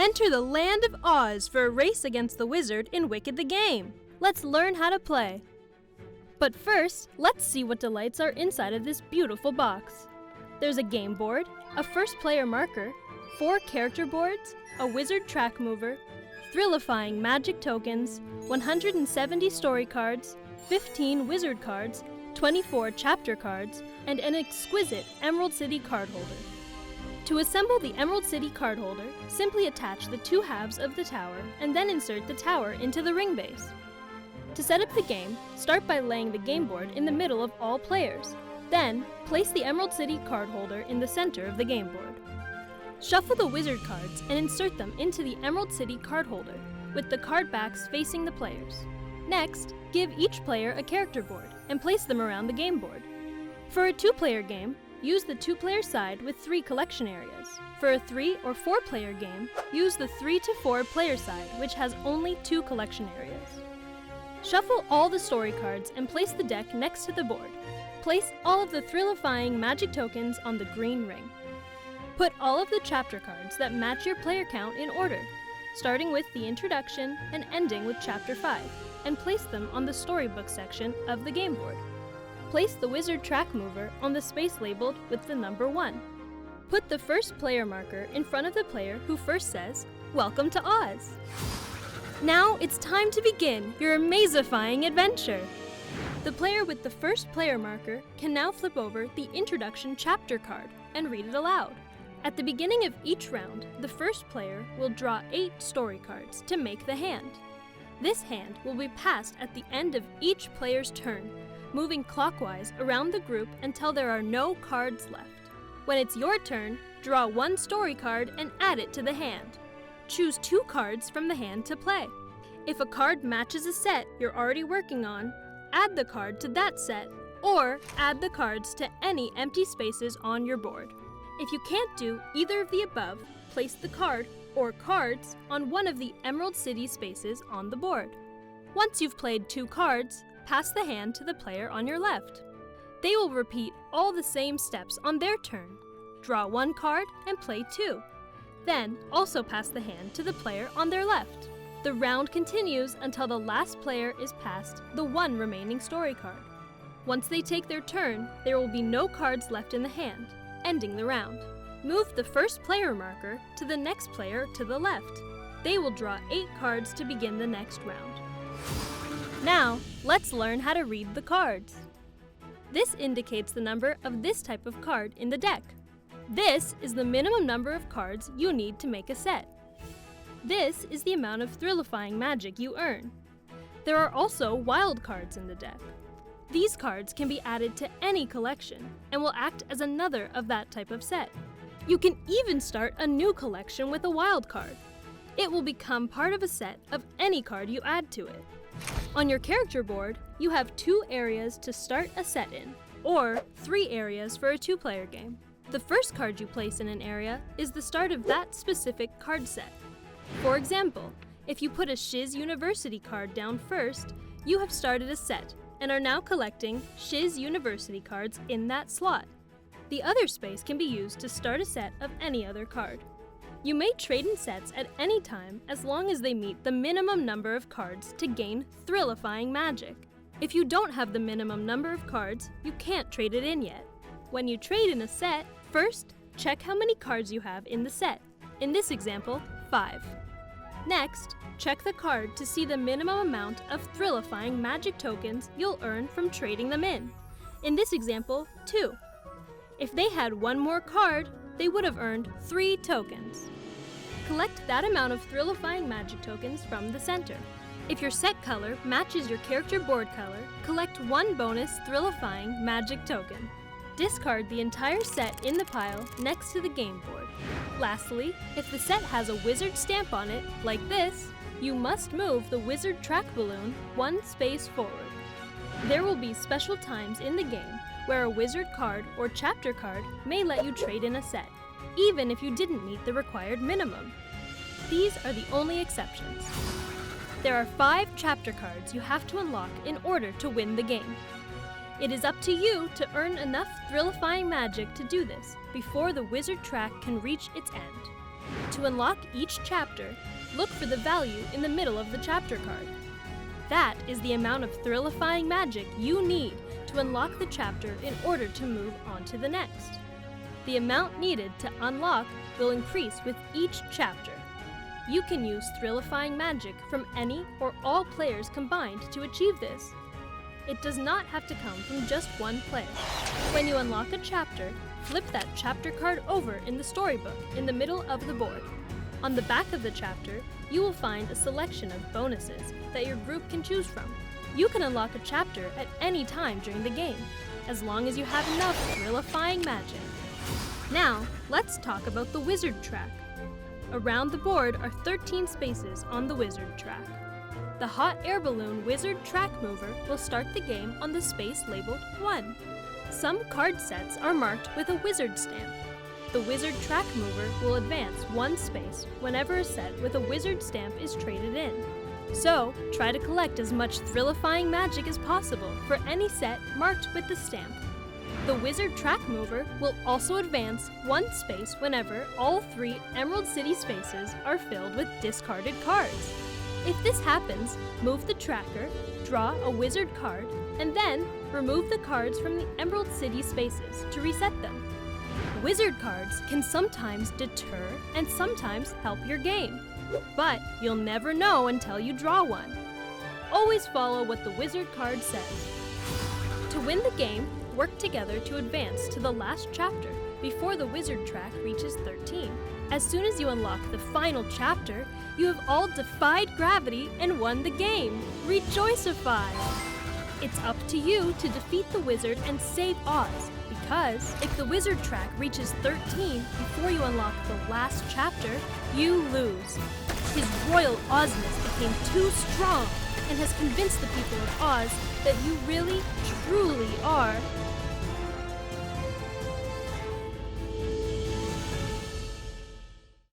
Enter the land of Oz for a race against the wizard in Wicked the Game. Let's learn how to play. But first, let's see what delights are inside of this beautiful box. There's a game board, a first player marker, 4 character boards, a wizard track mover, Thrillifying Magic tokens, 170 story cards, 15 wizard cards, 24 chapter cards, and an exquisite Emerald City card holder. To assemble the Emerald City card holder, simply attach the 2 halves of the tower and then insert the tower into the ring base. To set up the game, start by laying the game board in the middle of all players. Then, place the Emerald City card holder in the center of the game board. Shuffle the wizard cards and insert them into the Emerald City card holder, with the card backs facing the players. Next, give each player a character board and place them around the game board. For a 2-player game, use the 2-player side with 3 collection areas. For a 3 or 4-player game, use the 3 to 4 player side, which has only 2 collection areas. Shuffle all the story cards and place the deck next to the board. Place all of the Thrillifying Magic tokens on the green ring. Put all of the chapter cards that match your player count in order, starting with the introduction and ending with chapter 5, and place them on the storybook section of the game board. Place the wizard track mover on the space labeled with the number 1. Put the first player marker in front of the player who first says, "Welcome to Oz." Now it's time to begin your amazifying adventure. The player with the first player marker can now flip over the introduction chapter card and read it aloud. At the beginning of each round, the first player will draw 8 story cards to make the hand. This hand will be passed at the end of each player's turn, moving clockwise around the group until there are no cards left. When it's your turn, draw 1 story card and add it to the hand. Choose 2 cards from the hand to play. If a card matches a set you're already working on, add the card to that set, or add the cards to any empty spaces on your board. If you can't do either of the above, place the card or cards on one of the Emerald City spaces on the board. Once you've played 2 cards, pass the hand to the player on your left. They will repeat all the same steps on their turn. Draw 1 card and play 2. Then also pass the hand to the player on their left. The round continues until the last player is passed the 1 remaining story card. Once they take their turn, there will be no cards left in the hand, ending the round. Move the first player marker to the next player to the left. They will draw 8 cards to begin the next round. Now, let's learn how to read the cards. This indicates the number of this type of card in the deck. This is the minimum number of cards you need to make a set. This is the amount of Thrillifying Magic you earn. There are also wild cards in the deck. These cards can be added to any collection and will act as another of that type of set. You can even start a new collection with a wild card. It will become part of a set of any card you add to it. On your character board, you have 2 areas to start a set in, or 3 areas for a 2-player game. The first card you place in an area is the start of that specific card set. For example, if you put a Shiz University card down first, you have started a set and are now collecting Shiz University cards in that slot. The other space can be used to start a set of any other card. You may trade in sets at any time as long as they meet the minimum number of cards to gain Thrillifying Magic. If you don't have the minimum number of cards, you can't trade it in yet. When you trade in a set, first, check how many cards you have in the set. In this example, 5. Next, check the card to see the minimum amount of Thrillifying Magic tokens you'll earn from trading them in. In this example, 2. If they had 1 more card, they would have earned 3 tokens. Collect that amount of Thrillifying Magic tokens from the center. If your set color matches your character board color, collect 1 bonus Thrillifying Magic token. Discard the entire set in the pile next to the game board. Lastly, if the set has a wizard stamp on it, like this, you must move the wizard track balloon 1 space forward. There will be special times in the game where a wizard card or chapter card may let you trade in a set, even if you didn't meet the required minimum. These are the only exceptions. There are 5 chapter cards you have to unlock in order to win the game. It is up to you to earn enough Thrillifying Magic to do this before the wizard track can reach its end. To unlock each chapter, look for the value in the middle of the chapter card. That is the amount of Thrillifying Magic you need to unlock the chapter in order to move on to the next. The amount needed to unlock will increase with each chapter. You can use Thrillifying Magic from any or all players combined to achieve this. It does not have to come from just one player. When you unlock a chapter, flip that chapter card over in the storybook in the middle of the board. On the back of the chapter, you will find a selection of bonuses that your group can choose from. You can unlock a chapter at any time during the game, as long as you have enough Thrillifying Magic. Now, let's talk about the wizard track. Around the board are 13 spaces on the wizard track. The hot air balloon wizard track mover will start the game on the space labeled 1. Some card sets are marked with a wizard stamp. The wizard track mover will advance one space whenever a set with a wizard stamp is traded in. So, try to collect as much Thrillifying Magic as possible for any set marked with the stamp. The wizard track mover will also advance one space whenever all 3 Emerald City spaces are filled with discarded cards. If this happens, move the tracker, draw a wizard card, and then remove the cards from the Emerald City spaces to reset them. Wizard cards can sometimes deter and sometimes help your game, but you'll never know until you draw one. Always follow what the wizard card says. To win the game, work together to advance to the last chapter before the wizard track reaches 13. As soon as you unlock the final chapter, you have all defied gravity and won the game. Rejoicify! It's up to you to defeat the wizard and save Oz, because if the wizard track reaches 13 before you unlock the last chapter, you lose. His Royal Ozness became too strong and has convinced the people of Oz that you really, truly are